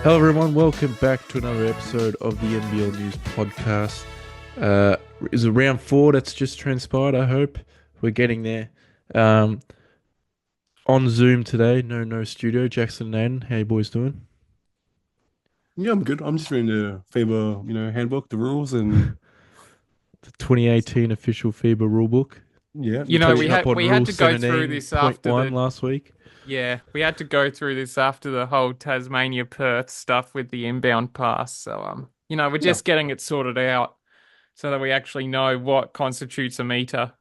Hello, everyone. Welcome back to another episode of the NBL News Podcast. Is it round four that's just transpired? I hope we're getting there. Um, on Zoom today, no studio. Jackson and Aiden, how you boys doing? Yeah, I'm good. I'm just reading the FIBA, handbook, the rules, and The 2018 official FIBA rulebook. yeah, You the touched twenty. up on We had Rule to go through this after 17.1 the last week. we had to go through this after the whole Tasmania Perth stuff with the inbound pass. So we're Yeah, just getting it sorted out so that we actually know what constitutes a meter.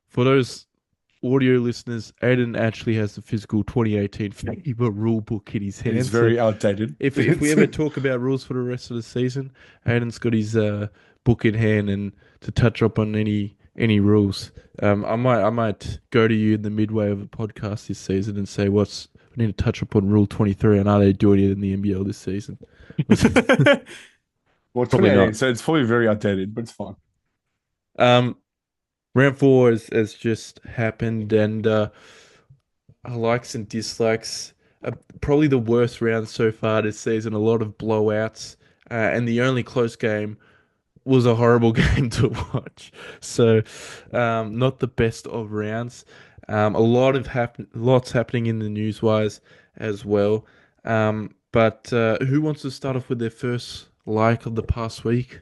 For those audio listeners, Aiden actually has the physical 2018 FIBA rulebook in his it is hand. So very outdated. if we ever talk about rules for the rest of the season, Aiden's got his book in hand and to touch up on any rules. I might go to you in the midway of a podcast this season and say we need to touch up on Rule 23 and are they doing it in the NBL this season? Well, Probably 28, not. so it's probably very outdated, but it's fine. Um, Round four has just happened and likes and dislikes. Probably the worst round so far this season. A lot of blowouts, and the only close game was a horrible game to watch. So, not the best of rounds. Lots happening in the news wise as well. But who wants to start off with their first like of the past week?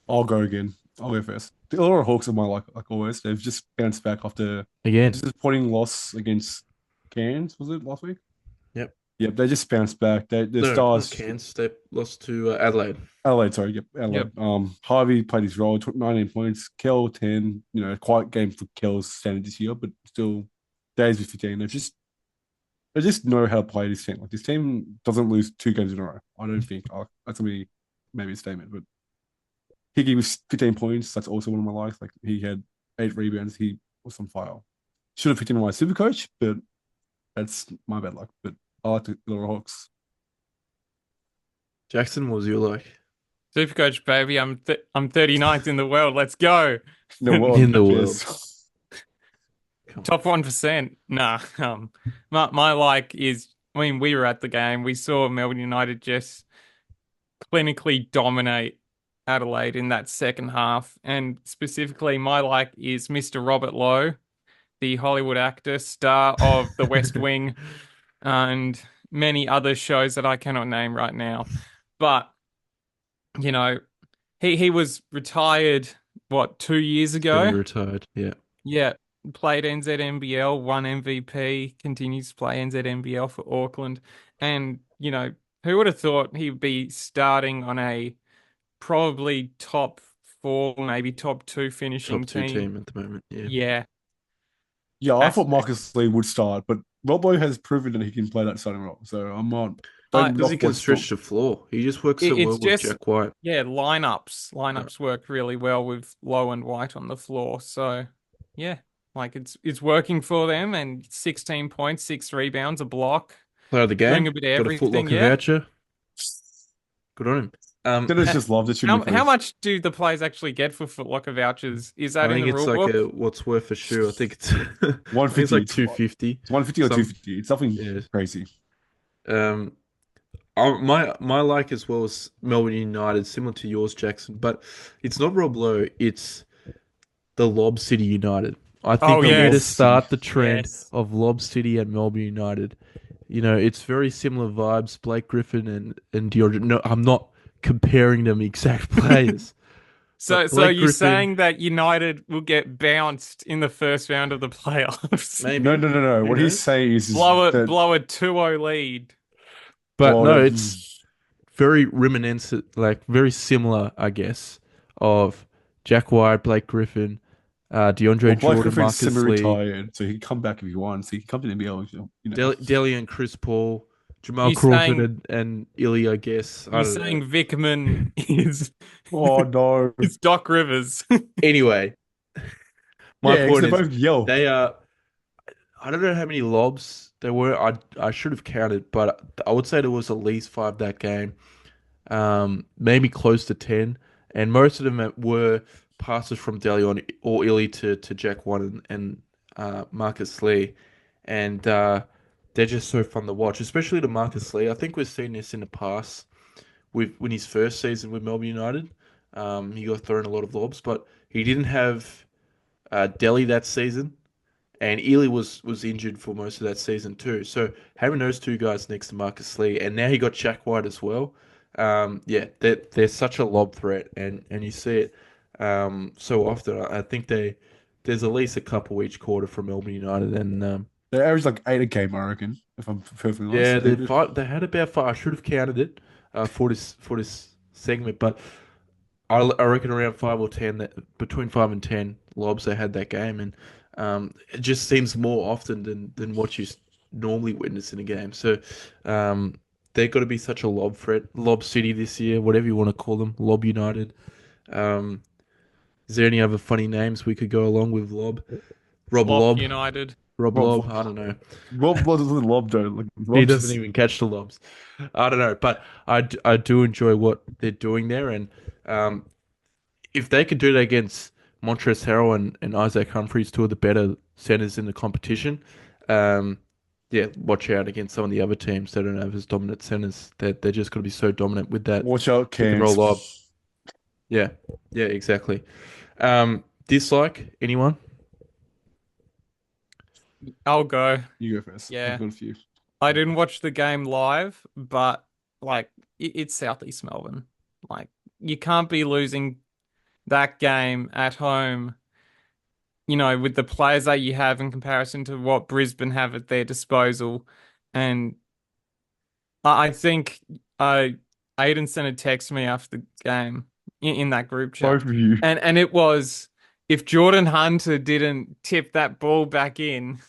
I'll go again. I'll go first. The Illinois Hawks are my like always. They've just bounced back after Again. disappointing loss against Cairns. Was it last week? Yep. Yep, they just bounced back. The No, not stars. Cairns. They lost to Adelaide. Adelaide, sorry, yep, Yep. Adelaide. Harvey played his role, took 19 points. Kel 10. Quiet game for Kel's standard this year, but still, days with 15. They just know how to play this team. Like this team doesn't lose two games in a row. I don't think. That's gonna be maybe a statement, but Hickey was 15 points. That's also one of my likes. Like he had 8 rebounds. He was on fire. Should have picked him on my super coach, but that's my bad luck. But I like the Little Hawks. Jackson, what was your like? Supercoach baby, I'm 39th in the world. Let's go. No In world, the world. bitches. Come Top 1%. Nah. My like is, I mean, we were at the game. We saw Melbourne United just clinically dominate Adelaide in that second half. And specifically, my like is Mr. Robert Lowe, the Hollywood actor, star of The West Wing, and many other shows that I cannot name right now. But, you know, he was retired, what, 2 years ago? Semi-retired. Yeah. Yeah, played NZNBL, won MVP, continues to play NZNBL for Auckland. And, who would have thought he'd be starting on a probably top four, maybe top two finishing Top two team? team at the moment. Yeah. Yeah, Yeah, I that's thought Marcus Lee would start, but Robbo has proven that he can play that starting role. So I'm not. I Don't Because he knock can what's not. stretch the floor. He just works so it's well with just Jack White. yeah, lineups. Yeah. Lineups work really well with Low and White on the floor. So yeah, like it's working for them and 16 points, 6 rebounds, a block, Player of the doing game. a bit of Got a everything. Footlocker Yeah. voucher. Good on him. Dennis Ha- just loved it. Shooting How the how first much do the players actually get for Footlocker vouchers? Is I that in think the it's rule like book? a what's worth a shoe. I think it's I one think it's fifty. like It's 250. 150 or two Some fifty. It's something yeah. crazy. Um my like as well as Melbourne United, similar to yours, Jackson, but it's not Rob Lowe, it's the Lob City United. I Oh think The we're here to Lob yes, City. start the trend yes. of Lob City and Melbourne United. It's very similar vibes. Blake Griffin and DeAndre. No, I'm not comparing them exact players, So but so Blake you're Griffin, saying that United will get bounced in the first round of the playoffs? No, maybe. no, no, no. Who What he's knows? saying is Blow it, that blow a 2-0 lead. But oh, no, that, it's very reminiscent, like very similar, I guess, of Jack White, Blake Griffin, well, DeAndre Blake Jordan, Griffin's Marcus Lee, semi-retired, so he can come back if he wants. He can come to the NBL. Deli and Chris Paul, Jamal You Crawford saying and Illy, I guess. I you don't know. saying Vickman is Oh no. is Doc Rivers? Anyway, my Yeah, because point they is both yell. they are. I don't know how many lobs there were. I should have counted, but I would say there was at least five that game. Maybe close to 10, and most of them were passes from Delion or Illy to Jack One and Marcus Lee, and they're just so fun to watch, especially to Marcus Lee. I think we've seen this in the past with when his first season with Melbourne United. He got thrown a lot of lobs, but he didn't have Delhi that season, and Ely was injured for most of that season too. So having those two guys next to Marcus Lee, and now he got Jack White as well. Yeah, they're such a lob threat, and you see it so often. I think there's at least a couple each quarter from Melbourne United, and They average like 8 a game, I reckon, if I'm perfectly yeah, honest. They do. they had about five. I should have counted it for this segment, but I reckon around 5 or 10, that between 5 and 10 lobs they had that game, and it just seems more often than what you normally witness in a game. So they've got to be such a lob threat, Lob City this year, whatever you want to call them, Lob United. Um, is there any other funny names we could go along with Lob? Rob Flop Lob, United. Rob Rob, Lob. I don't know. Rob wasn't lob though. Like He Rob doesn't just even catch the lobs. I don't know, but I do enjoy what they're doing there, and um, if they could do that against Montrezl Harrell and Isaac Humphries, two of the better centers in the competition, um, yeah, watch out against some of the other teams that don't have as dominant centers. They're just going to be so dominant with that watch out, pick and roll Cairns. lob. Yeah, yeah, exactly. Dislike anyone? I'll go. You go first. I've Yeah. got a few. I didn't watch the game live, but like it's Southeast Melbourne. Like you can't be losing that game at home, with the players that you have in comparison to what Brisbane have at their disposal. And I think Aiden sent a text to me after the game in that group chat. Both of you. And it was if Jordan Hunter didn't tip that ball back in,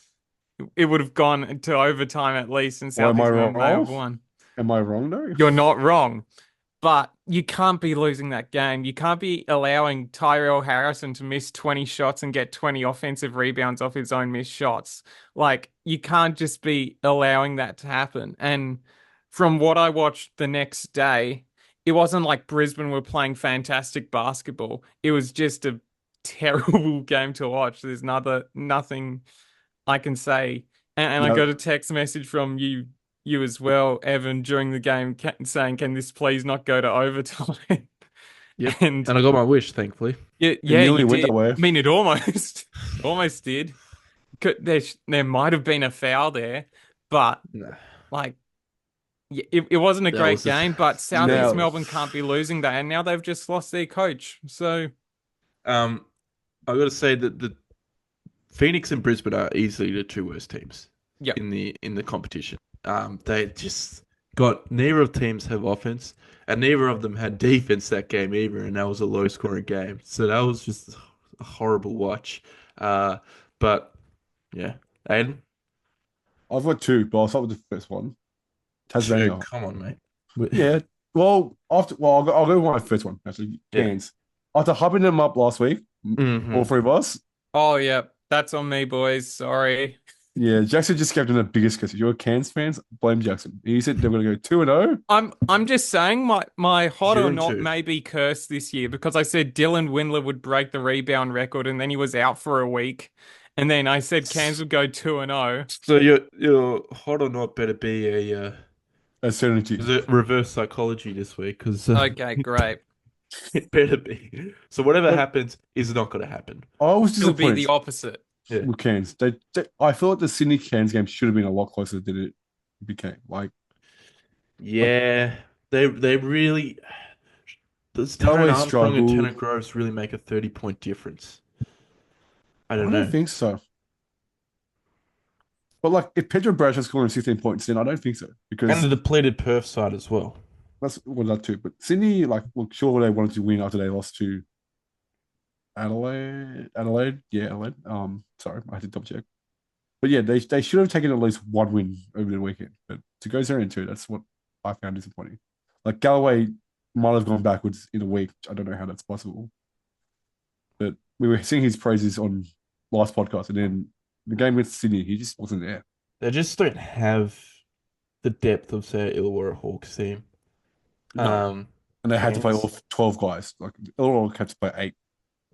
it would have gone to overtime at least, and Or am I Southeast Melbourne may have wrong? won. Am I wrong though? You're not wrong. But you can't be losing that game. You can't be allowing Tyrell Harrison to miss 20 shots and get 20 offensive rebounds off his own missed shots. Like, you can't just be allowing that to happen. And from what I watched the next day, it wasn't like Brisbane were playing fantastic basketball. It was just a terrible game to watch. There's nothing I can say. And I No, got a text message from you as well, Evan, during the game saying, "Can this please not go to overtime?" Yep. And And I got my wish, thankfully. yeah, it yeah, nearly you went did. that way. I mean, it almost did. There might have been a foul there, but Nah, like, yeah, it wasn't a that great was just game. But Southeast Now, Melbourne can't be losing that, and now they've just lost their coach. So um, I got to say that the Phoenix and Brisbane are easily the two worst teams yeah, in the competition. They just got neither of teams have offense, and neither of them had defense that game either, and that was a low scoring game. So that was just a horrible watch. But yeah, Aiden, I've got two, but I'll start with the first one. two, Tasmania. come on, mate. Yeah. I'll go with my first one actually. Yeah. Cairns. After hyping them up last week, all Hmm. three of us. oh yeah, that's on me, boys. Sorry. Yeah, Jackson just gave them the biggest curse. If you're a Cairns fans, blame Jackson. He said they're going to go 2-0. I'm just saying my hot or Zero and not two. may be cursed this year because I said Dylan Windler would break the rebound record and then he was out for a week. And then I said Cairns would go 2-0. So your hot or not better be a Certainty. reverse psychology this week because Okay, great. it better be. So whatever But happens is not going to happen. I was It'll be the disappointed opposite. Yeah. with Cairns. I thought the Sydney Cairns game should have been a lot closer than it became. Yeah, they really. Does Taryn Galloway Armstrong and Tanner struggled. Groves really make a 30-point difference? I I don't don't know. think so. But if Pedro Bradshaw scoring 16 points, then I don't think so And because the depleted Perth side as well. that's what that too. But Sydney, look, sure they wanted to win after they lost to Adelaide. Adelaide, yeah, Adelaide. Sorry, I had to double check. But yeah, they should have taken at least one win over the weekend. But to go 0-2, that's what I found disappointing. Like Galloway might have gone backwards in a week. I don't know how that's possible. But we were singing his praises on last podcast, and then the game against Sydney, he just wasn't there. They just don't have the depth of, say, Illawarra Hawks team. No. And they had to play Cairns, all 12 guys. Like Illinois had to play 8.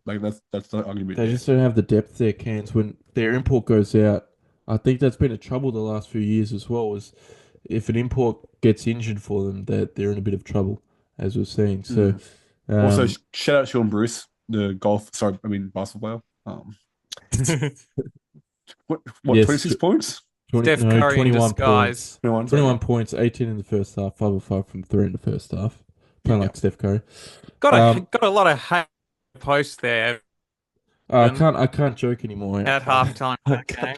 Like that's the argument they there. just don't have the depth there, Cairns. When their import goes out, I think that's been a trouble the last few years as well. Is if an import gets injured for them, that they're in a bit of trouble, as we're seeing. So, Mm. Also, um, shout out Sean Bruce, the golf. Sorry, I mean basketball player. What yes, 26 points? 20, Steph no, Curry in 21 disguise. points. No one, sorry. 21 points, 18 in the first half, 5 of 5 from 3 in the first half. Playing Yeah. like Steph Curry. Got Um, a lot of hate post there, I Evan, can't joke anymore. at halftime I that game.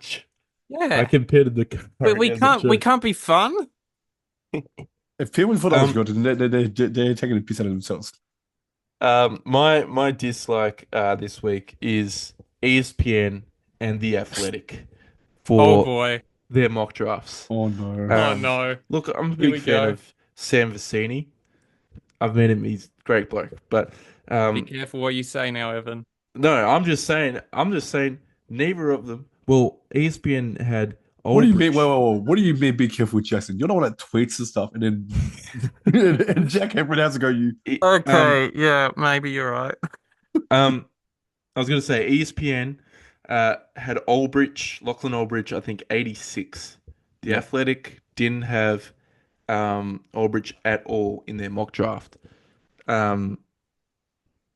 I Yeah. compared the Curry as a We joke. can't be fun. If people thought that was Um, good, then they're taking a piss out of themselves. my dislike this week is ESPN and The Athletic Oh for boy. their mock drafts. Oh no. Oh Um, no. look, I'm a Here big we fan go. of Sam Vecini. I've met him; he's a great bloke. But Be um, careful what you say now, Evan. no, I'm just saying, neither of them. Well, ESPN had What do you mean? Aldrich. What do you mean? Be careful, Jackson. You're the one that tweets and stuff, and then and Jack everyone else to go. You E- Um, Okay, yeah, maybe you're right. um, I was gonna say ESPN had Aldrich, Lachlan Aldrich, I think 86. The Yep. Athletic didn't have Aldrich at all in their mock draft. Um,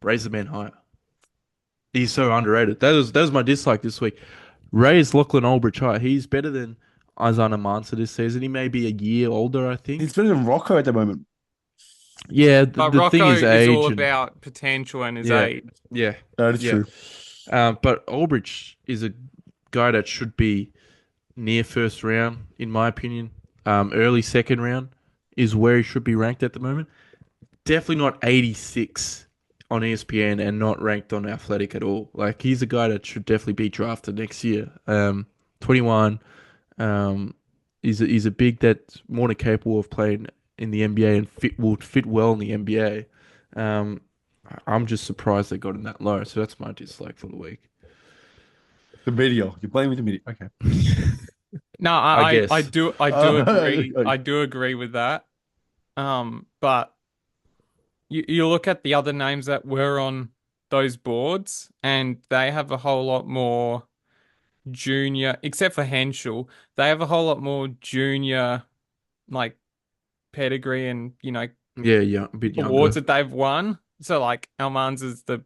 raise the man higher. He's so underrated. That was my dislike this week. Raise Lachlan Aldrich higher. He's better than Isaiah Mansa this season. He may be a year older, I He's think. better than Rocco at the moment. Yeah, But the thing Rocco is is all age and about potential and his yeah, age. yeah, That is yeah. true. But Aldrich is a guy that should be near first round, in my opinion. Early second round is where he should be ranked at the moment. Definitely not 86 on ESPN and not ranked on Athletic at all. Like he's a guy that should definitely be drafted next year. 21. Um, he's a big that's more than capable of playing in the NBA and will fit well in the NBA. Um, I'm just surprised they got him that low. So that's my dislike for the week. The media. You're blaming the media. Okay. No, I guess. I do agree. Okay. I do agree with that. But you look at the other names that were on those boards, and they have a whole lot more junior, except for Henschel, they have a whole lot more junior like pedigree and Yeah, yeah, a bit awards younger that they've won. So like Almanz is the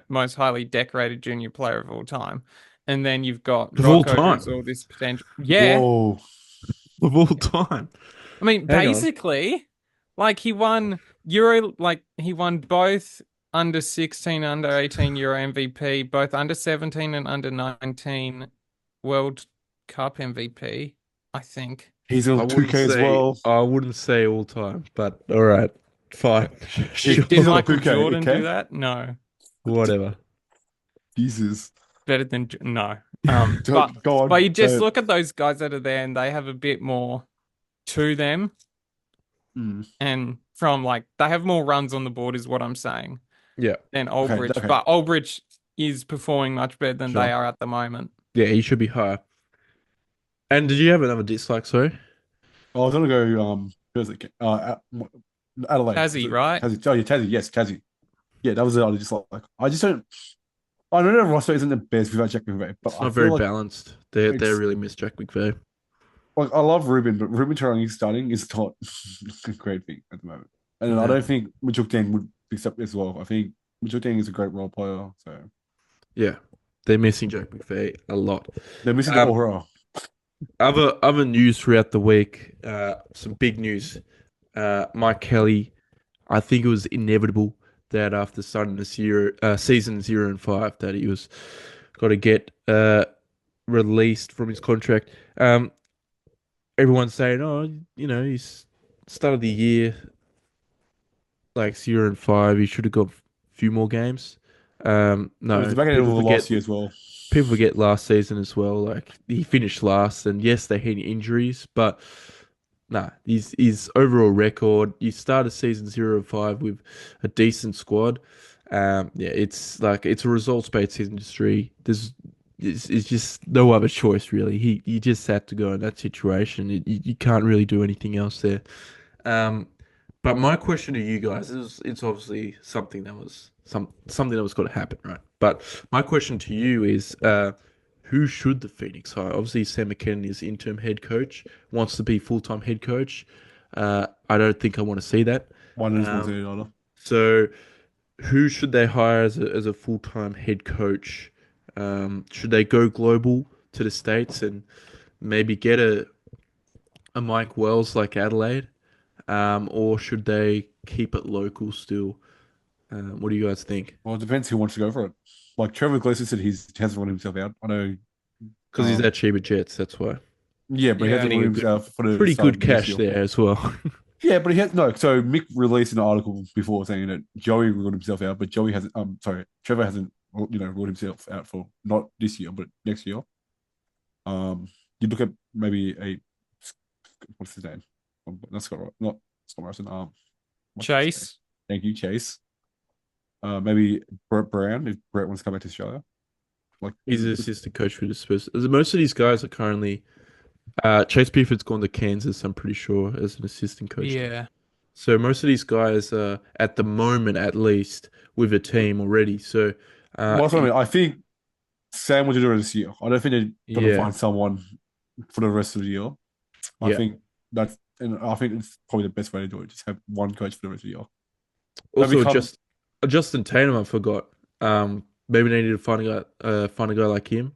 most highly decorated junior player of all time. And then you've got of all Rocco, who's time. all this potential. Yeah. Whoa. Of all time. I mean, Hang on. basically, like he won both under 16, under 18 Euro MVP, both under 17 and under 19 World Cup MVP, I think. He's on 2K as well. I wouldn't say all time, but all right, fine, He's sure, Did on Michael 2K, Jordan do okay? that? No. whatever. Jesus. Better than no. But Don't, go on. you just look at those guys that are there and they have a bit more to them Mm. and from like they have more runs on the board is what I'm saying Yeah, than Okay, Aldrich. okay. But Aldrich is performing much better than they sure. are at the moment. Yeah, he should be higher. And did you have another dislike? Sorry. I was gonna go who was it? Adelaide. Was Tassie, it right? Tassie? Oh yeah, Tassie, yes, Tassie. Yeah, that was it. I just like I just don't I know the roster isn't the best without Jack McVay, but It's I not feel very like balanced. They it's really miss Jack McVay. like I love Ruben, but Ruben Tarang starting is not a great thing at the moment. And I don't No. think Mitchell Deng would accept as well. I think Mitchell Deng is a great role player, so Yeah, they're missing Jack McVay a lot. they're missing the Um, aura. other news throughout the week. Some big news. Mike Kelly. I think it was inevitable that after starting this year, season 0-5, that he was got to get released from his contract. Everyone's saying, oh, he's started the year like 0-5. He should have got a few more games. It was No, the back end of the last year as well. people forget last season as well. Like he finished last, and yes, they had injuries, but nah, his overall record. You start a season 0-5 with a decent squad. Yeah, it's a results-based industry. It's just no other choice really. He just had to go in that situation. You can't really do anything else there. Um, but my question to you guys is, it's obviously something that was something that was going to happen, right? But my question to you is, who should the Phoenix hire? Obviously, Sam McKinnon is interim head coach, wants to be full-time head coach. I don't think I want to see that. One Um, responsibility. so who should they hire as a full-time head coach? Should they go global to the States and maybe get a Mike Wells like Adelaide? Or should they keep it local still? What do you guys think? Well, it depends who wants to go for it. Like Trevor Gleeson said, he hasn't ruled himself out. I know. Because he's at Chiba Jets, that's why. Yeah, but he hasn't Yeah. ruled Getting a good, himself for the pretty start good of next cash year. there as well. Yeah, but he has no. So Mick released an article before saying that Joey ruled himself out, but Joey hasn't. Sorry, Trevor hasn't. Ruled himself out for not this year, but next year. You look at maybe a what's his name? Not Scott. Not Scott Morrison. What's his name? Chase. Thank you, Chase. Maybe Brett Brown if Brett wants to come back to Australia. Like He's the assistant coach for the Spurs. Most of these guys are currently. Chase Buford's gone to Kansas, I'm pretty sure, as an assistant coach. Yeah. So most of these guys are, at the moment at least, with a team already. So, well, that's what I mean. I think Sam will do it this year. I don't think they're gonna yeah, find someone for the rest of the year. I yeah. think I think it's probably the best way to do it. Just have one coach for the rest of the year. Maybe Also, come Justin Tatum, I forgot. Maybe they need to find a guy like him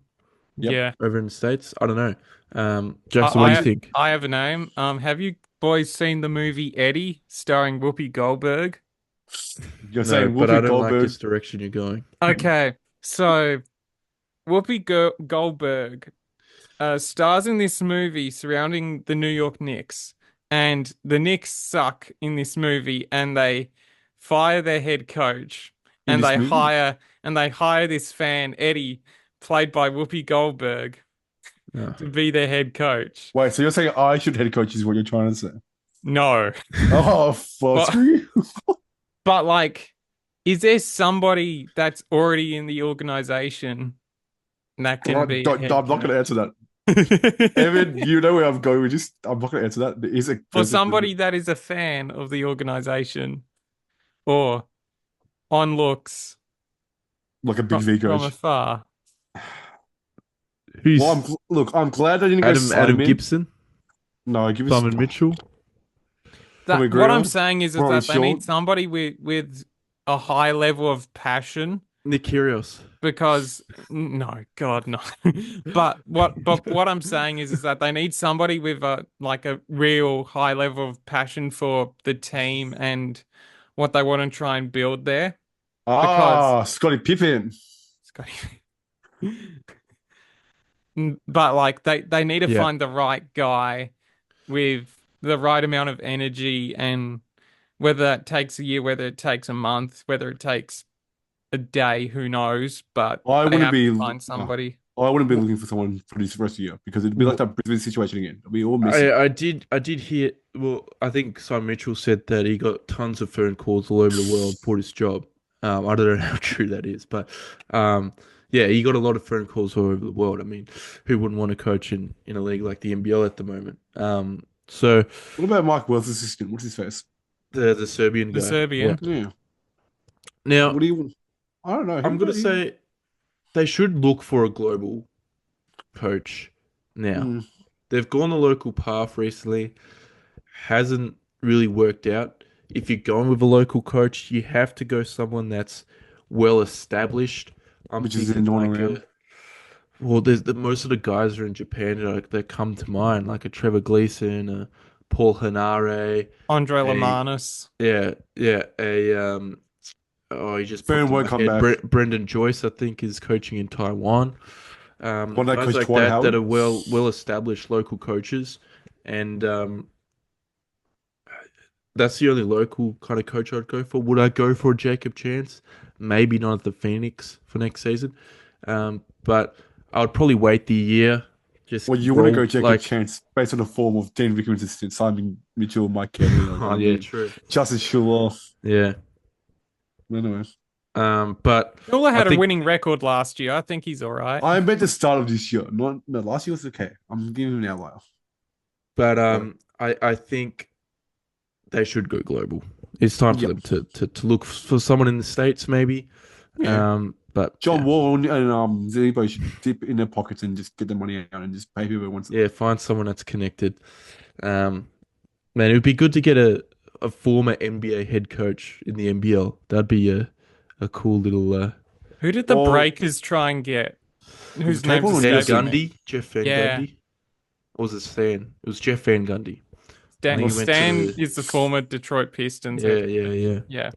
Yep. Yeah. over in the States. I don't know. Jackson, what do you think? I have a name. Have you boys seen the movie Eddie starring Whoopi Goldberg? You're No, saying but I Whoopi don't like Goldberg. this direction you're going. Okay, so Goldberg stars in this movie surrounding the New York Knicks, and the Knicks suck in this movie, and they fire their head coach, In and this movie? they hire this fan Eddie, played by Whoopi Goldberg, Oh. to be their head coach. Wait, so you're saying I should head coach is what you're trying to say? No, Oh, fuck, But- screw you. but like, is there somebody that's already in the organization that can be a I'm head not going to coach? answer that. Evan, you know where I'm going. I'm not going to answer that. There is a For person somebody that is a fan of the organization or on looks like a big V from coach. afar. Who's Well, I'm glad I didn't go Adam Simon. Gibson, No, give us Simon Mitchell? Tommy What I'm Greer, saying is Rory that they need Short. somebody with a high level of passion Nick Kyrgios. because no, God, no. But what I'm saying is that they need somebody with a real high level of passion for the team and what they want to try and build there. Because Scottie Pippen. Scotty. But like they need to Yeah. find the right guy with the right amount of energy, and whether that takes a year, whether it takes a month, whether it takes a day, who knows? But I they wouldn't have be. to find somebody. I wouldn't be looking for someone for this rest of the year because it'd be like that Brisbane situation again. We all miss it. I did hear. Well, I think Simon Mitchell said that he got tons of phone calls all over the world for this job. I don't know how true that is, but yeah, he got a lot of phone calls all over the world. I mean, who wouldn't want to coach in a league like the NBL at the moment? So What about Mike Wells' assistant? What's his face? the Serbian The guy. Serbian. Yeah. Now, What do you? I don't know. I'm gonna say they should look for a global coach now. Mm, They've gone the local path recently, hasn't really worked out. If you're going with a local coach, you have to go someone that's well established. I'm which is thinking in one like around. well, most of the guys are in Japan that come to mind, like a Trevor Gleeson, a Paul Hanare, Andre a Lamanis. oh, he just Burn popped in won't my come head. back. Brendan Joyce, I think, is coaching in Taiwan. One that Guys coach like Dwight that Howard. are well established local coaches, and that's the only local kind of coach I'd go for. Would I go for a Jacob Chance? Maybe not at the Phoenix for next season, but I would probably wait the year. Just Well, you want to go roll, Jacob like, Chance based on the form of Dan Rickman's assistant, Simon Mitchell, Mike Kelly, oh yeah, true, Justin Schuller. yeah. Anyway, But Mueller I had a think winning record last year. I think he's all right. I bet the start of this year. No, last year was okay. I'm giving him an outlier. But I think they should go global. It's time for Yep. them to look for someone in the States, maybe. Yeah. But John yeah, Wall and Zebo should dip in their pockets and just get the money out and just pay whoever wants it. yeah, find someone that's connected. Um, Man, it would be good to get a former NBA head coach in the NBL. That'd be a cool little Who did the Or Breakers try and get? was Whose it name's Capel or Van escaping Nicholson? me? Gundy, Jeff Van Yeah, Gundy. Or was it Stan? It was Jeff Van Gundy. I think Well, he went to Stan the is the former Detroit Pistons head yeah, yeah, coach. yeah. Yeah.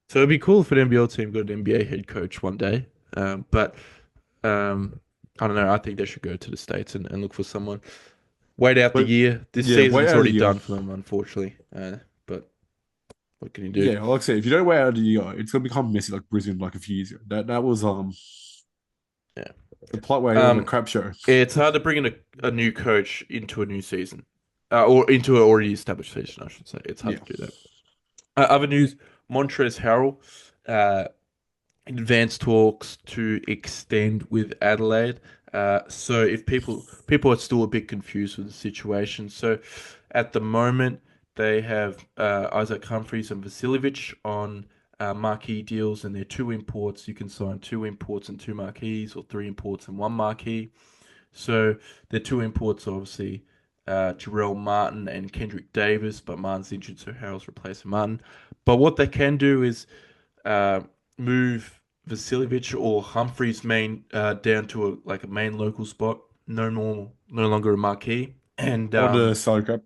So it'd be cool if an NBL team got an NBA head coach one day. But I don't know. I think they should go to the States and look for someone. Wait out the But year. This yeah, wait season's out a already year. done for them, unfortunately. But what can you do? Yeah, like I said, if you don't wait out a year, it's gonna become messy like Brisbane like a few years ago. That was Yeah. the plot way on a Um, crap show. it's hard to bring in a new coach into a new season, or into an already established season, I should say. It's hard Yeah. to do that. Other news: Montrezl Harrell, uh, advanced talks to extend with Adelaide. So if people are still a bit confused with the situation. So at the moment they have Isaac Humphries and Vasiljevic on marquee deals, and they're two imports. You can sign two imports and two marquees, or three imports and one marquee. So the two imports are obviously Jarrell Martin and Kendrick Davis, but Martin's injured, so Harrell's replacing Martin. But what they can do is uh, move Vasiljevic or Humphreys main down to a main local spot. No longer a marquee, On the salary cap.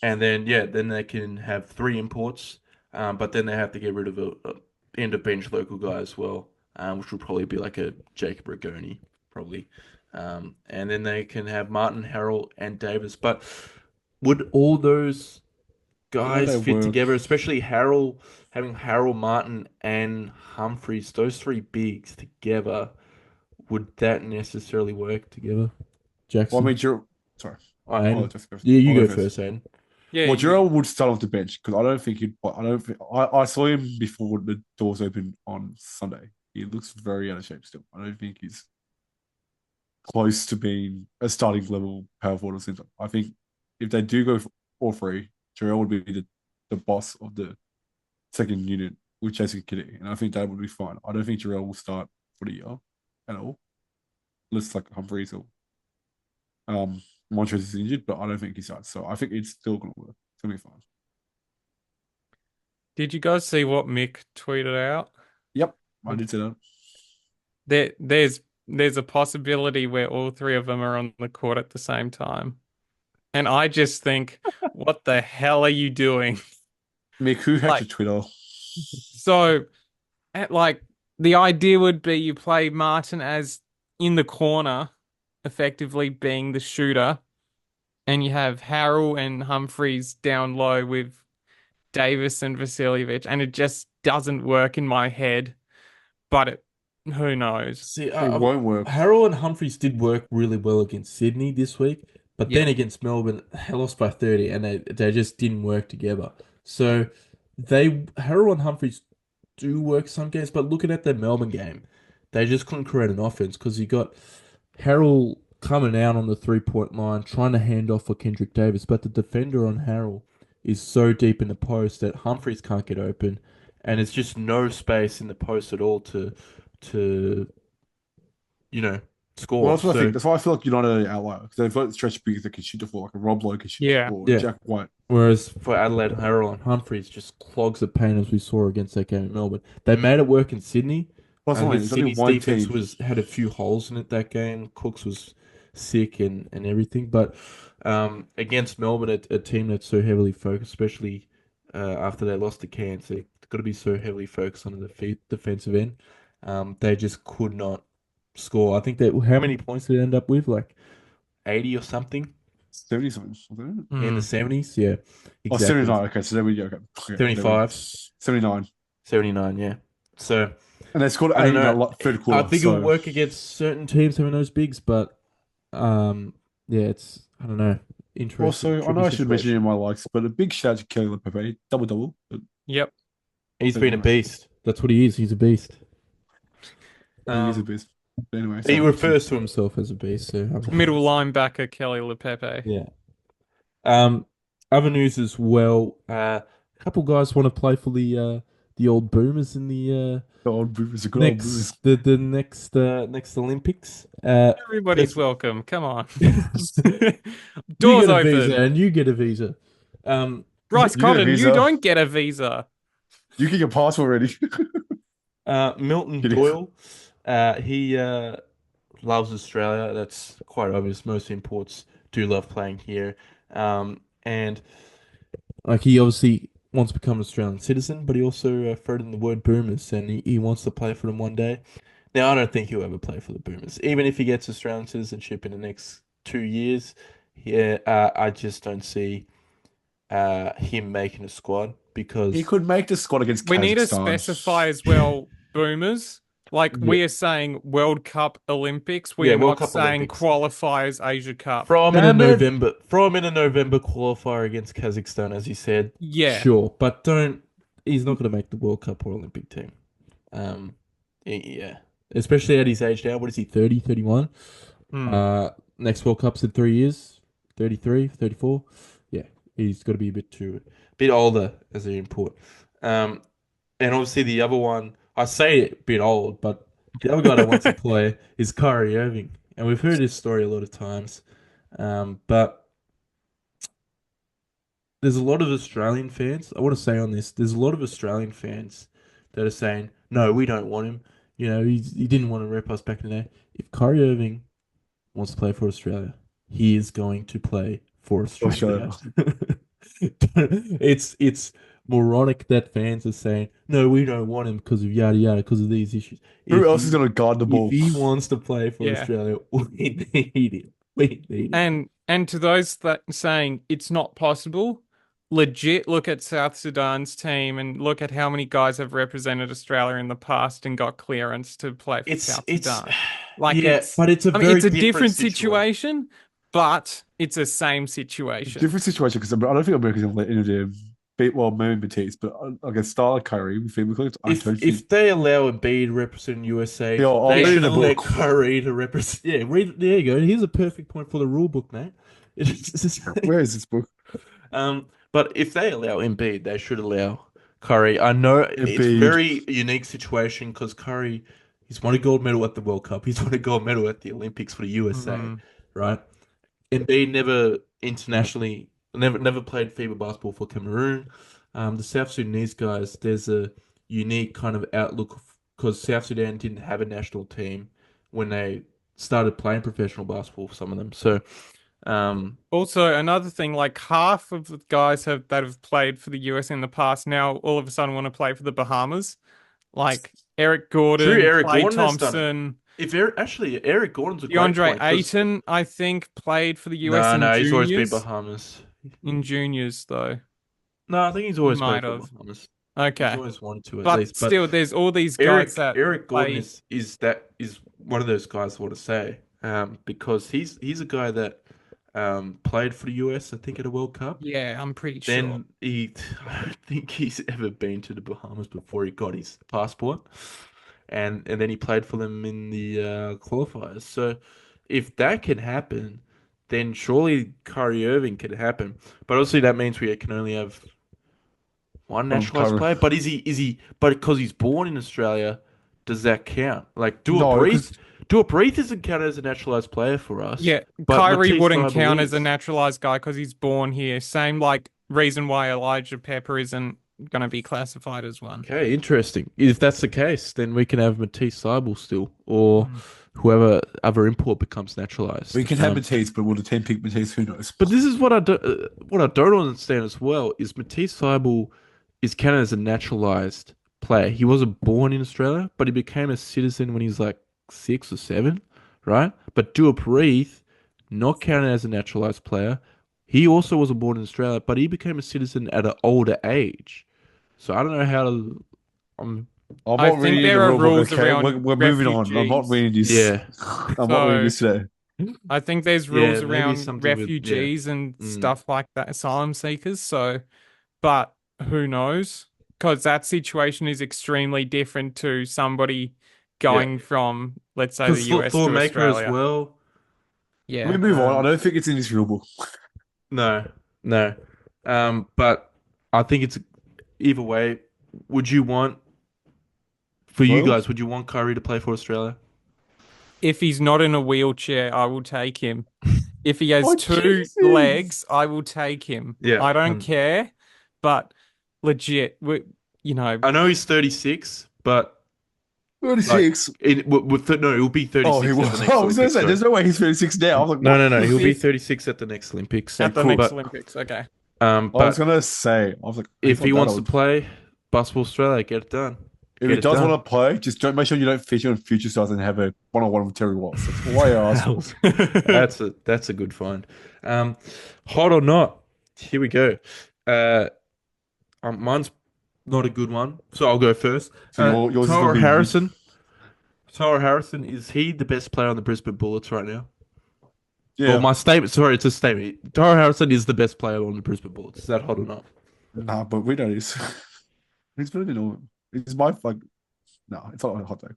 and then yeah, then they can have three imports, but then they have to get rid of a end of bench local guy as well, which will probably be like a Jacob Rigoni, probably. And then they can have Martin, Harrell, and Davis. But would all those How would guys they fit work? together, especially Harrell, having Harrell, Martin, and Humphreys, those three bigs together, would that necessarily work together? Well, I Jackson? mean, sorry, I'll Aiden? just go. Yeah, you I'll go go first. first, Aiden. Yeah, Well, you, Jarrell would start off the bench because I don't think he'd. I don't think I saw him before the doors opened on Sunday. He looks very out of shape still. I don't think he's close to being a starting level power forward or center. I think if they do go for all three, Jarrell would be the boss of the second unit with Jason Kiddie, and I think that would be fine. I don't think Jarrell will start for the year at all, unless like Humphreys or Montrez is injured, but I don't think he starts. So I think it's still gonna work. It's gonna be fine. did you guys see what Mick tweeted out? Yep, I did say that. There's a possibility where all three of them are on the court at the same time. And I just think, what the hell are you doing? Mick, who hacked Like, your Twitter? so like the idea would be you play Martin as in the corner, effectively being the shooter, and you have Harrell and Humphreys down low with Davis and Vasiljevic, and it just doesn't work in my head. But who knows? See, It won't work. Harrell and Humphreys did work really well against Sydney this week, but Yeah. then against Melbourne, they lost by 30, and they just didn't work together. So Harrell and Humphreys do work some games, but looking at the Melbourne game, they just couldn't create an offense because you got Harrell coming out on the 3-point line, trying to hand off for Kendrick Davis, but the defender on Harrell is so deep in the post that Humphreys can't get open, and it's just no space in the post at all to Well, score. that's what I think. So That's why I feel like United are an outlier because they've got stretch bigs that can shoot the floor, like a Rob Lowe can shoot the Yeah. floor, yeah, Jack White. whereas for Adelaide, Harrell and Humphreys just clogs the paint as we saw against that game in Melbourne. They made it work in Sydney. That's I what I think mean. It's only Sydney's one defense team. was had a few holes in it that game. Cooks was sick and everything, but against Melbourne, a team that's so heavily focused, especially after they lost to Cairns, they've got to be so heavily focused on the defensive end. They just could not score. I think that how many points did it end up with? Like 80 or something 70 something, wasn't it? in the Hmm. 70s. Yeah, Oh, exactly. 79. Okay, so there we go. Okay. Okay, there we go. 75, 79. 79. Yeah. So And they scored I eight don't in that know. third I quarter. think it will So work against certain teams having those bigs, but yeah, it's I don't know. Interesting, also, I know tricky I should mention it situation. in my likes, but a big shout out to Kelly LePepe. Double double. But Yep. He's been a anyway, beast. That's what he is. He's a beast. he is a Um, beast. But anyway, he sorry. refers to himself as a beast. So Middle linebacker Kelly LePepe. yeah. Um, Other news as well. A couple guys want to play for the the old boomers in the The old boomers, the good old boomers. next Olympics. Everybody's First, welcome. Come on. you Doors get a visa open. and you get a visa. Um, Bryce You get a Cotton, you visa. don't get a visa. You get your passport ready. Milton Kidding. Doyle, he loves Australia. That's quite obvious. Most imports do love playing here. And like he obviously wants to become an Australian citizen, but he also threw in the word Boomers, and he wants to play for them one day. Now, I don't think he'll ever play for the Boomers, even if he gets Australian citizenship in the next 2 years. Yeah, I just don't see him making a squad He because could make the squad against We need to Kazakhstan. specify as well, boomers. Like yeah, we are saying World Cup Olympics. We yeah, are World not Cup saying Olympics. qualifiers Asia Cup. Damn it! Throw him in a November qualifier against Kazakhstan, as you said. Yeah. Sure, but don't. He's not going to make the World Cup or Olympic team. Um, yeah, especially at his age now. What is he? 30, 31. Hmm. Next World Cup's in 3 years. 33, 34. Yeah, he's got to be bit older as an import. Um, and obviously the other one, I say it a bit old, but the other guy that wants to play is Kyrie Irving, and we've heard this story a lot of times. But there's a lot of Australian fans. I want to say on this, there's a lot of Australian fans that are saying, no, we don't want him. You know, he didn't want to rep us back in the day. If Kyrie Irving wants to play for Australia, he is going to play for Australia. Australia. It's moronic that fans are saying, no, we don't want him because of yada yada, because of these issues. Who else is gonna guard the If ball? he wants to play for Yeah. Australia, we need him. We need him. And to those that saying it's not possible, legit look at South Sudan's team and look at how many guys have represented Australia in the past and got clearance to play for South It's Sudan. Like yeah, but it's a I mean, very it's a different different situation. situation, but it's the same situation. Different situation because I don't think America's gonna let any of them beat maybe Batiste, but I guess style like Kyrie with Femicles, I don't think If they allow Embiid to represent USA, yeah, I'll they read in the shouldn't let book. Curry to represent. Yeah, read. There you go. Here's a perfect point for the rule book, mate. Where is this book? But if they allow Embiid, they should allow Curry. I know it's Embiid. very unique situation because Curry, he's won a gold medal at the World Cup. He's won a gold medal at the Olympics for the USA, Mhm. right? Embiid never internationally, never played FIBA basketball for Cameroon. The South Sudanese guys, there's a unique kind of outlook because South Sudan didn't have a national team when they started playing professional basketball for some of them. So, Also, another thing, like half of the guys that have played for the US in the past now all of a sudden want to play for the Bahamas. Like Eric true, Gordon, Eric Clay Gordon has done it. Thompson, Actually, Eric Gordon's a great DeAndre point because Ayton, I think, played for the US no, in no, he's always been juniors. Bahamas. In juniors, though, No, I think he's he always played might for have. Bahamas. He's Okay. always wanted to at But least. But still, there's all these guys that Eric Gordon play. is one of those guys I want to say, because he's a guy that played for the US, I think, at a World Cup. Yeah, I'm pretty sure. Then I don't think he's ever been to the Bahamas before he got his passport, and then he played for them in the qualifiers. So if that can happen, then surely Kyrie Irving can happen. But obviously that means we can only have one nationalized Kyrie. player. But but because he's born in Australia, does that count? Like, No, because Do it breathe isn't counted as a naturalized player for us, Yeah, but Kyrie Matisse wouldn't Thybulle count as a is. naturalized guy because he's born here. Same like reason why Elijah Pepper isn't going to be classified as one. Okay, interesting. If that's the case, then we can have Matisse Thybulle still, or Mm. whoever other import becomes naturalized. we can have Batiste, but will the team pick Batiste? Who knows? But this is what I don't understand as well is Matisse Thybulle is counted as a naturalized player. He wasn't born in Australia, but he became a citizen when he was like 6 or 7, right? But Duop Reith, not counted as a naturalized player. He also wasn't born in Australia, but he became a citizen at an older age. So I don't know how to. I'm I not think reading the there are rule book, rules okay? around We're moving on. I'm not refugees. reading this. Yeah, I'm not reading So this today. I think there's yeah, rules maybe around something with refugees and Mm, stuff like that, asylum seekers. So, but who knows? Because that situation is extremely different to somebody yeah. going from, let's say, the Because US Thor to Maker as Australia. well. Let me Yeah. move on. I don't think it's in this rule book. No, no. But I think it's either way. would you want for you Well, guys? Would you want Curry to play for Australia? If he's not in a wheelchair, I will take him. If he has oh two Jesus, legs, I will take him. Yeah, I don't care, but legit, you know, I know he's 36, but like 36. no, he'll be Oh, he 36 at the was. next I was gonna Olympics. say, Sorry. there's no way he's 36 now. I was like, No, what? no, no. He'll be if 36 at the next Olympics. at the Cool. next But Olympics, okay. I was but gonna say, I was like, he's if not he that wants to old. play, bus for Australia, get it done. If he Get it does done. want to play, just don't make sure you don't feature on Future Stars and have a one-on-one with Terry Watts. That's all I ask for. That's a good find. Um, hot or not? Here we go. Uh, mine's not a good one, so I'll go first. So yours is gonna Tyler be mid. Harrison. Tyler Harrison, is he the best player on the Brisbane Bullets right now? Well, Yeah. my statement, sorry, it's a statement. Tyler Harrison is the best player on the Brisbane Bullets. Is that hot or not? Nah, but we know this. He's better than all. It's my like. No, it's not a hot take.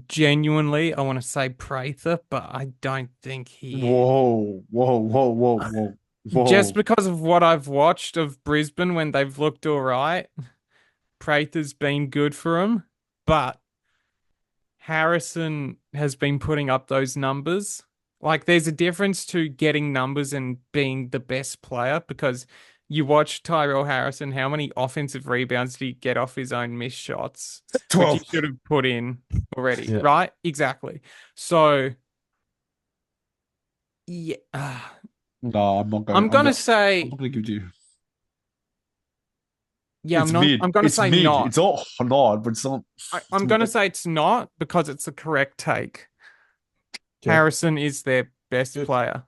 Genuinely, I want to say Prather, but I don't think he is. Whoa, whoa, whoa, whoa, whoa, Just whoa. because of what I've watched of Brisbane when they've looked all right, Prather's been good for them, but Harrison has been putting up those numbers. Like, there's a difference to getting numbers and being the best player because you watch Tyrell Harrison, how many offensive rebounds did he get off his own missed shots, which he 12. should have put in already, Yeah. right? Exactly. So, yeah, No, I'm not going. I'm gonna I'm say, not going to give you. yeah, It's mid. I'm gonna It's say mid. not. It's all hard, but it's not. I'm gonna say it's not because it's the correct take. Okay. Harrison is their best Good. player.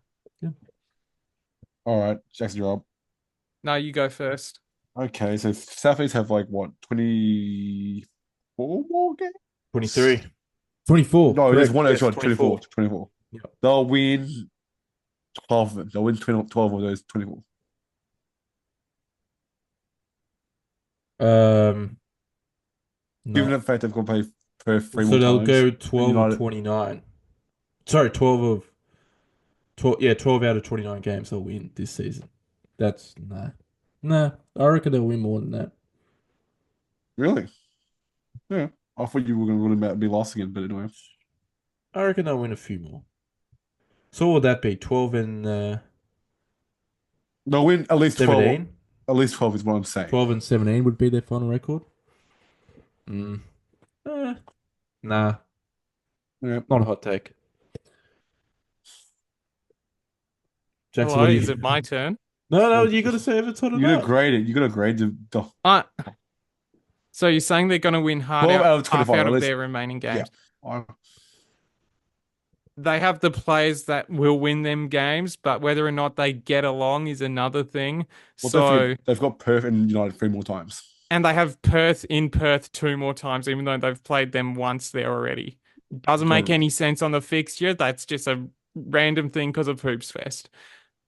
All right, Jackson, you're up. No, you go first. Okay, so Southeast have like what, 24 more games? 23. 24. No, there's Correct. one Yes, extra, 24. 24. Yeah. They'll win 12 of them. They'll win 20, 12 of those 24. Um, Given no. the fact they've got to play per three So more they'll times, go and 12 of United, 29. Sorry, 12 of 12. Yeah, 12 out of 29 games they'll win this season. That's nah. Nah, I reckon they'll win more than that. really? Yeah. I thought you were going to be lost again, but anyway. I reckon they'll win a few more. So what would that be? 12 and They'll win at least 12. 17? At least 12 is what I'm saying. 12 and 17 would be their final record. Mm. Nah, Yeah. not a hot take. Jackson, Hello, what do is you? it my turn? No, no, you got to say if it's hot or You gotta not. grade it. You gotta grade the Uh, so you're saying they're gonna win 12 out of half 25. out At of least, their remaining yeah. games? They have the players that will win them games, but whether or not they get along is another thing. Well, don't So, forget, they've got Perth and United three more times. and they have Perth in Perth two more times, even though they've played them once there already. Doesn't make any sense on the fixture. That's just a random thing because of Hoops Fest.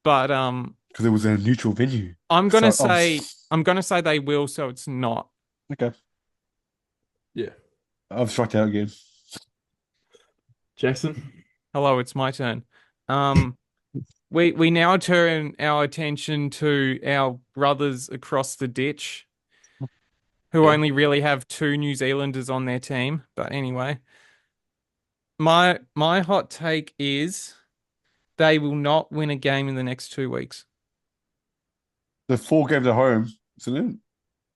But Because it was a neutral venue. I'm gonna So, say I'm gonna say they will, so it's not. okay. Yeah. I've struck out again. Jackson? Hello, it's my turn. We now turn our attention to our brothers across the ditch, who Yeah. only really have two New Zealanders on their team. But anyway, my hot take is they will not win a game in the next 2 weeks. The four games at home, isn't it?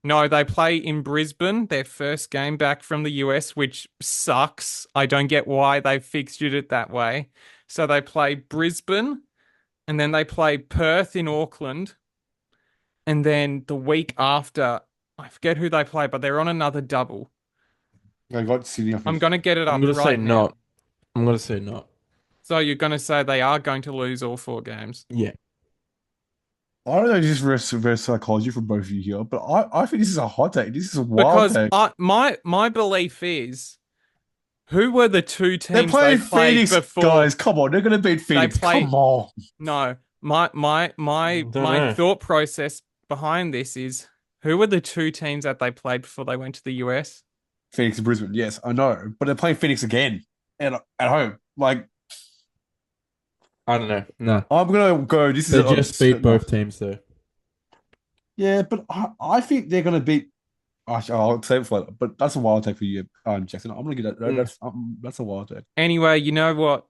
No, they play in Brisbane, their first game back from the US, which sucks. I don't get why they fixtured it that way. So they play Brisbane, and then they play Perth in Auckland. And then the week after, I forget who they play, but they're on another double. I got Sydney. I'm going to get it I'm up going to say right now. not. I'm going to say not. So you're going to say they are going to lose all four games? Yeah. I don't know, just reverse psychology from both of you here, but I think this is a hot take. This is a wild Because take. my belief is, who were the two They're teams playing they played Phoenix, before? guys. Come on, they're going to beat Phoenix. play- Come on. No, my Don't know. thought process behind this is, who were the two teams that they played before they went to the US? Phoenix and Brisbane, yes, I know, but they're playing Phoenix again at home. Like, I don't know. No. I'm gonna go. This They is just beat both teams, though. Yeah, but I think they're going to beat. Actually, I'll save it for later. But that's a wild take for you, Jackson. I'm going to get that. Mm. That's a wild take. Anyway, you know what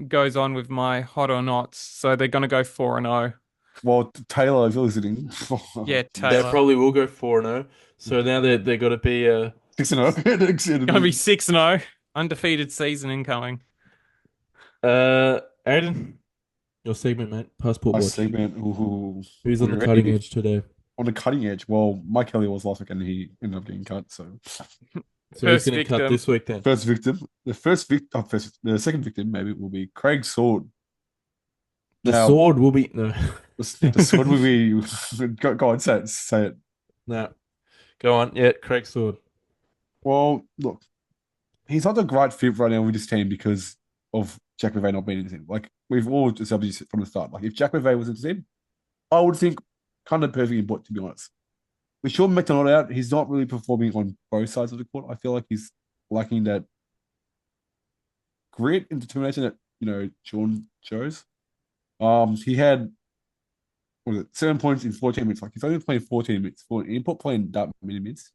goes on with my hot or nots, so they're gonna go 4-0. Well, Taylor, if you're listening, Yeah, They Taylor. probably will go 4-0. So now they got to be 6-0. Gonna be 6-0. Undefeated season incoming. AiDan, your segment, mate. Passport I watch. segment. Ooh, Who's on you the cutting ready? edge today? On the cutting edge. Well, Mike Kelly was last week and he ended up getting cut. So So who's First going to cut victim. this week then? first victim, the second victim maybe will be Craig Sword. The Now sword will be no. the sword will be go on, say it. No, go on. Yeah, Craig Sword. Well, look, he's not a great fit right now with this team because of Jack McVay not being in the team. Like we've all established from the start. Like if Jack McVay was in the team, I would think kind of perfect input to be honest. With Sean McDonald out, he's not really performing on both sides of the court. I feel like he's lacking that grit and determination that Sean shows. He had what was it 7 points in 14 minutes. Like he's only playing 14 minutes for an input playing that many minutes.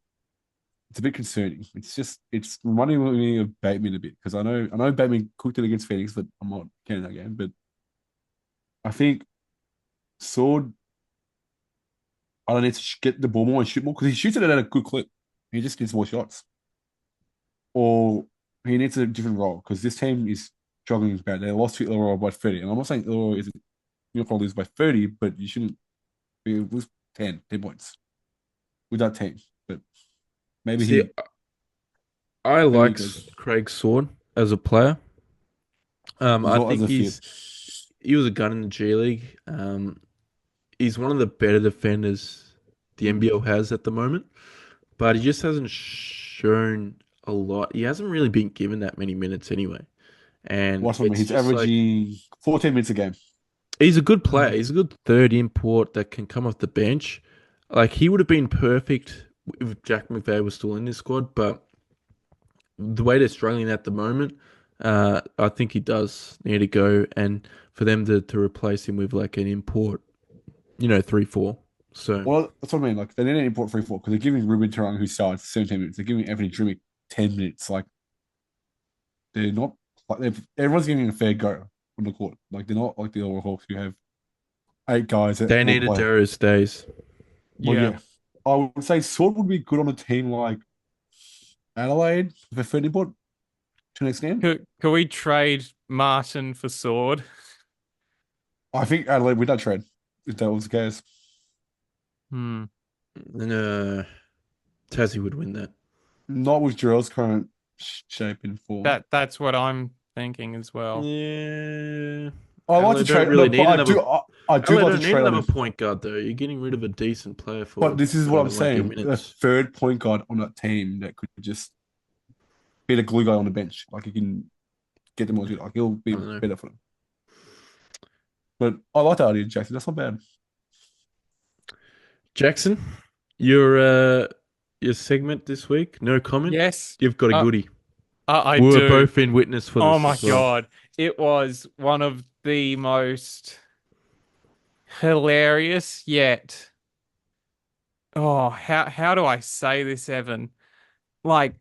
It's a bit concerning. It's reminding me of Bateman a bit because I know Bateman cooked it against Phoenix, but I'm not counting that game. But I think Sword, I don't need to get the ball more and shoot more because he shoots it at a good clip. He just needs more shots, or he needs a different role because this team is struggling bad. They lost to Illinois by 30, and I'm not saying Illinois isn't you're going to lose by 30, but you shouldn't lose 10 points with that team. But maybe See, I maybe he like goes Craig Sword as a player. as I well as think a fit. he was a gun in the G League. He's one of the better defenders the NBL has at the moment, but he just hasn't shown a lot. He hasn't really been given that many minutes anyway, and What's for me? it's He's just like averaging 14 minutes a game. he's a good player. He's a good third import that can come off the bench. Like he would have been perfect if Jack McVay was still in this squad, but the way they're struggling at the moment, I think he does need to go, and for them to replace him with like an import, 3-4. So Well, that's what I mean. Like they need an import 3-4 because they're giving Ruben Tarang, who starts 17 minutes. They're giving Anthony Trimmick 10 minutes. Like they're not like everyone's getting a fair go on the court. Like they're not like the All Hawks who have 8 guys that they will need a play. Darius days. Well, Yeah. yeah, I would say Sword would be good on a team like Adelaide with a third import to next game. Could we trade Martin for Sword? I think Adelaide with that trade, if that was the case. Hmm. And Tassie would win that. Not with Jarrell's current shape and form. That's what I'm thinking as well. Yeah. I like to Adelaide don't trade, really no, but need another. I do Adelaide like to don't need trade on another him. point guard though. You're getting rid of a decent player But for this is what someone I'm that won't get saying. A minutes. third point guard on that team that could just be the glue guy on the bench. Like he can get them all good. Like he'll I be don't know. better for them. But I like that idea, Jackson. That's not bad. Jackson, your segment this week, no comment. Yes, You've got a uh, goodie. I We were do. both in witness for Oh this my as well. God. It was one of the most hilarious yet. Oh, how do I say this, Evan? Like,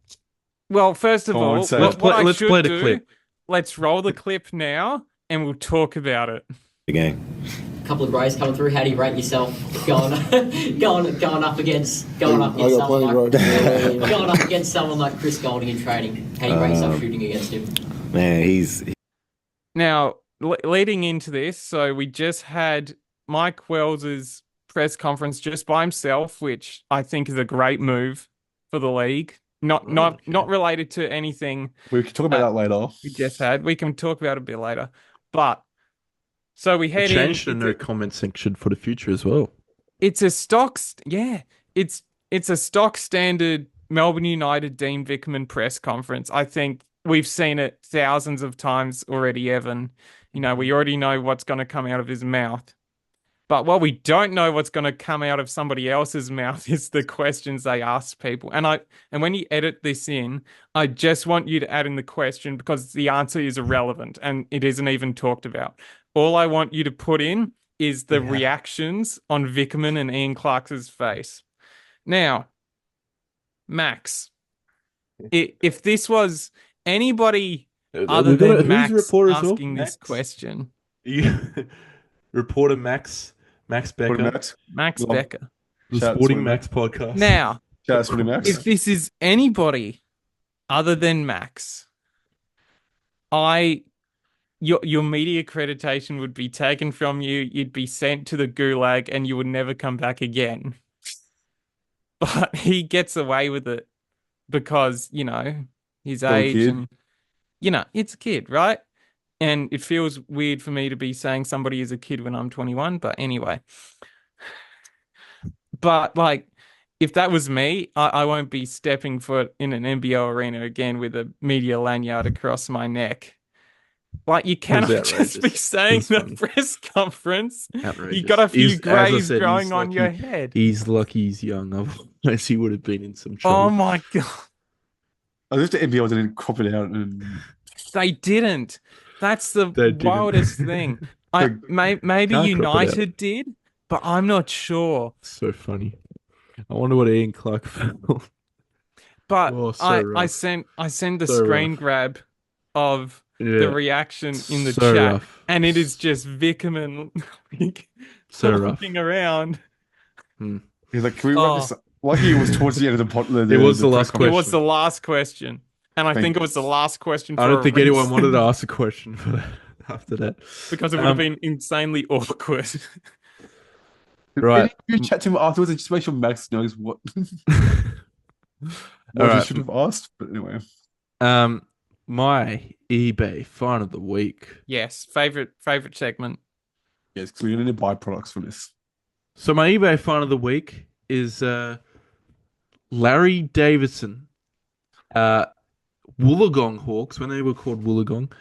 well, first of Come on, all, say Let's it. what play. I Let's play should the do, clip. let's roll the clip now and we'll talk about it. The game. Couple of greys coming through. How do you rate yourself going going up against I got plenty someone like right. going up against someone like Chris Golding in training? How do you rate yourself shooting against him? Man, he's Now, leading into this, so we just had Mike Wells's press conference just by himself, which I think is a great move for the league. Not related to anything We can talk about that later. we just had. We can talk about it a bit later. But so we We head in. changed the no comment section for the future as well. It's a it's a stock standard Melbourne United Dean Vickerman press conference. I think we've seen it thousands of times already, Evan. We already know what's going to come out of his mouth. But what we don't know what's going to come out of somebody else's mouth is the questions they ask people. And when you edit this in, I just want you to add in the question because the answer is irrelevant and it isn't even talked about. All I want you to put in is the Yeah. reactions on Vickerman and Ian Clark's face. Now, Max, if this was anybody other We've got than who's the Max reporter as well? asking this Max? question, You, reporter Max Put him Becker, out. Max Love- Becker. the Shout out Sporting Sporting Max podcast. Now, Shout out Sporting Max. if this is anybody other than Max, your media accreditation would be taken from you. You'd be sent to the gulag, and you would never come back again. But he gets away with it because his Little age kid. and it's a kid, right? And it feels weird for me to be saying somebody is a kid when I'm 21, but anyway. But like, if that was me, I won't be stepping foot in an NBL arena again with a media lanyard across my neck. Like, you cannot just be outrageous. saying It's the funny. press conference. Outrageous. You got a few As I grays said, growing he's on your lucky- head. He's lucky he's young. Otherwise, he would have been in some Oh trouble. my God. I wish the NBL didn't crop it out and They didn't. That's the They didn't. wildest thing. Maybe Can't crop it out. United did, but I'm not sure. So funny. I wonder what Ian Clark felt. But Oh, so I rough. sent the So screen rough. grab of Yeah. the reaction in the So chat, rough. and it is just Vickerman So rough. looking around. he's like, can we wrap this up? Lucky it was towards the end of the pot. It was the last It question. was the last question, and I think it was the last question. For I don't a think anyone reason, wanted to ask a question for that, after that. because it would have been insanely awkward. Right. You chat to him afterwards and just make sure Max knows what he Alright. should have asked. But anyway, My eBay find of the week. Yes, favorite segment. yes, because we're going to need byproducts from this. So my eBay find of the week is Larry Davidson, Wollongong Hawks, when they were called Wollongong,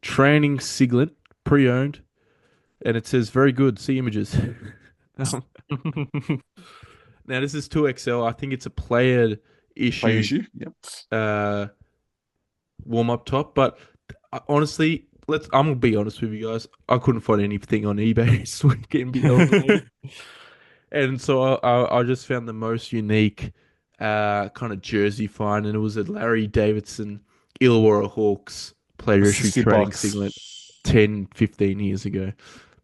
training singlet, pre-owned, and it says very good. See images. Now this is 2XL. I think it's a player issue. Yep. Warm up top, but honestly, I'm gonna be honest with you guys. I couldn't find anything on eBay this week NBL related. And so I just found the most unique kind of jersey find, and it was a Larry Davidson Illawarra Hawks player issue $60 training singlet 10, 15 years ago.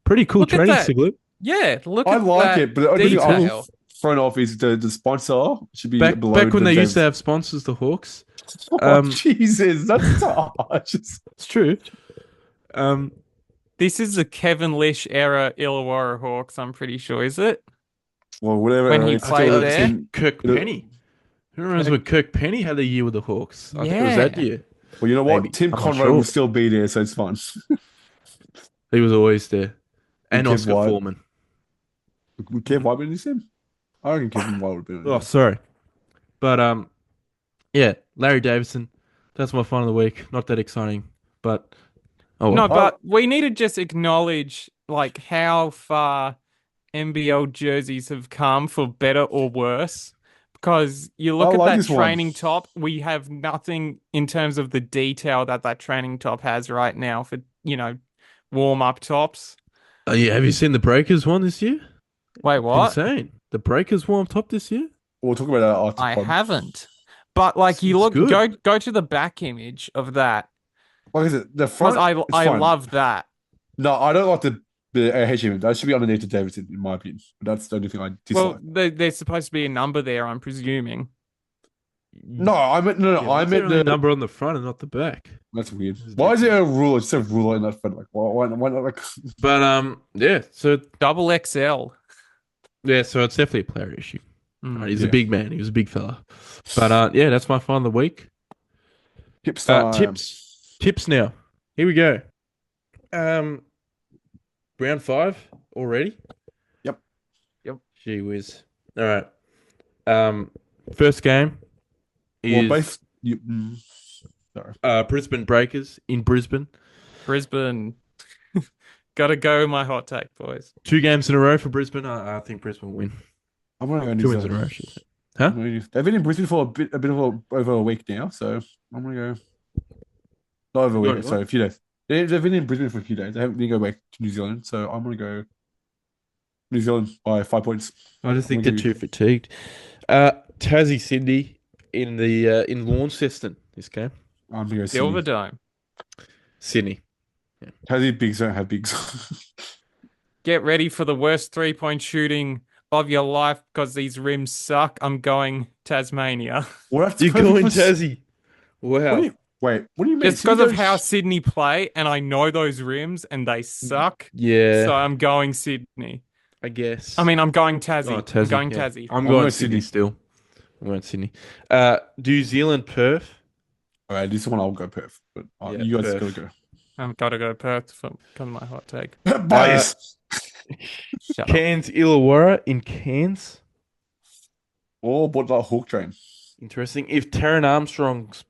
Pretty cool Look at training that. singlet. Yeah, look I at like that it, but the only thing I'm detail. thrown off is the sponsor should be Back below when the they used to Davis- have sponsors, the Hawks. Oh, Jesus, that's harsh. It's true. This is the Kevin Lish era Illawarra Hawks, I'm pretty sure, is it? Well, whatever. When he it's played still- there? Kirk Penny. Who remembers when Kirk Penny had the year with the Hawks? I think it was that Yeah. year. Well, you know what? Maybe. Tim I'm not Conrad sure. will still be there, so it's fun. He was always there. And Kev Oscar White. Foreman. Would Kev White be in this team? I reckon Kevin White would be in Oh, sorry. But yeah, Larry Davidson. That's my find of the week. Not that exciting, but No, well. but we need to just acknowledge like how far NBL jerseys have come for better or worse. Because you look I at like that this one. training top, we have nothing in terms of the detail that training top has right now for, warm up tops. Yeah, have you seen the Breakers one this year? Wait, what? Insane. The Breakers warm top this year? We'll talk about that after I pod. haven't. But like you It's look, good. go to the back image of that. Like I said, the Because front. I it's fine. love that. No, I don't like the HM. That should be underneath the Davidson, in my opinion. That's the only thing I dislike. Well, there's supposed to be a number there, I'm presuming. no, I meant no. Yeah, I what's the meant only the number on the front and not the back. That's weird. This is Why is there a ruler? Just a ruler in that front. Like, why not like? But yeah, so Double XL. so it's definitely a player issue. Right, he's Yeah. a big man. He was a big fella. But yeah, that's my find of the week. Tips time. Tips now. Here we go. Round 5 already. Yep. Gee whiz. All right. First game is Well, both. Sorry. Brisbane Breakers in Brisbane. Brisbane. Gotta go, my hot take, boys. 2 games in a row for Brisbane. I think Brisbane will win. I'm gonna go 2 wins in a row. I should say. Huh? They've been in Brisbane for a bit of over a week now, so I'm gonna go. Not over a week, What? sorry, a few days. They've been in Brisbane for a few days. They haven't been go back to New Zealand, so I'm gonna go New Zealand by 5 points. I just I'm think gonna they're give too fatigued. Tassie Sydney in Launceston this game. I'm gonna go Sydney. Silverdome. Sydney. Tassie bigs don't have bigs. Get ready for the worst 3-point shooting of your life because these rims suck. I'm going Tasmania. Well, that's You're perfect going for- Tassie. What Wow. do you, wait, what do you mean? Just because of Sydney how goes- Sydney play, and I know those rims and they suck. Yeah, So I'm going Sydney. I guess. I mean, I'm going Tassie. Oh, I'm Tassie, going yeah. Tassie. I'm I'm going going Sydney Sydney. still. I'm going Sydney. New Zealand, Perth. All right, this is one I'll go Perth, but Yeah, you guys Perth. gotta I've got to go Perth for kind of my hot take. go. Bias. Shut up. Cairns, Illawarra in Cairns. Or but that Hawk train. Interesting. If Taron Armstrong's,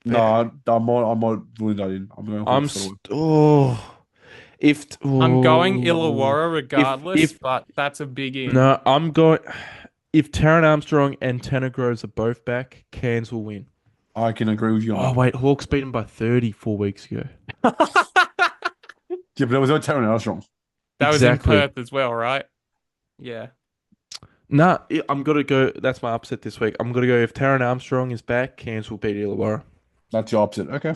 No, I'm not ruling that in. I'm going I'm Hawks. for the win. I'm going oh. Illawarra regardless, if- but that's a big in. No, I'm going. If Taron Armstrong and Tanner Groves are both back, Cairns will win. I can agree with you on Oh that. wait, Hawks beat them by 30 4 weeks ago. Yeah, but there was no Taron Armstrong. That was Exactly. in Perth as well, right? Yeah. Nah, I'm gonna go. That's my upset this week. I'm gonna go. If Taron Armstrong is back, Cairns will beat Illawarra. That's the opposite. Okay.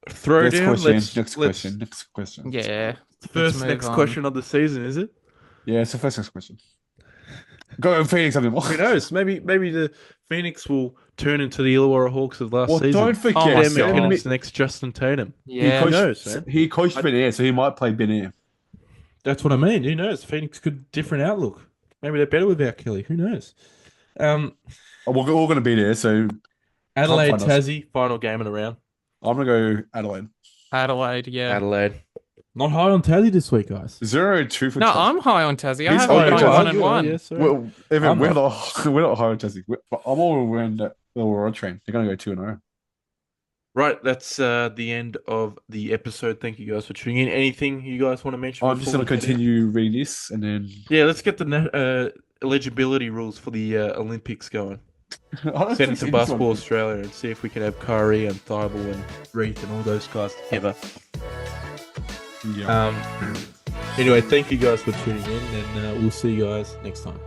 Throwdown. Next question. Yeah. First move next on. question of the season, is it? Yeah, it's the first next question. Go Phoenix something more. Who knows? Maybe the Phoenix will turn into the Illawarra Hawks of last Well, season. don't forget, Oh my Dan God. McKinnon's next Justin Tatum. Yeah. Who knows, man? He coached Ben Air, so he might play Ben Air. That's what I mean. Who knows? Phoenix could different outlook. Maybe they're better without Kelly. Who knows? Oh, we're all going to be there, so Adelaide, Can't find us. Tassie, final game of the round. I'm going to go Adelaide. Adelaide, yeah. Adelaide. Not high on Tassie this week, guys. 0-2 for No, Tassie. I'm high on Tassie. I He's have high it on going Tassie. 1 and 1. Yes, sir. Well, Evan, I'm we're not high on Tassie. But I'm all around that little train. They're going to go 2-0. Right, that's the end of the episode. Thank you guys for tuning in. Anything you guys want to mention? I'm just before going to we head in? continue reading this, and then Yeah, let's get the eligibility rules for the Olympics going. I'll Send it to Basketball Australia and see if we can have Curry and Thibault and Reith and all those guys together. Yeah. Anyway, thank you guys for tuning in, and we'll see you guys next time.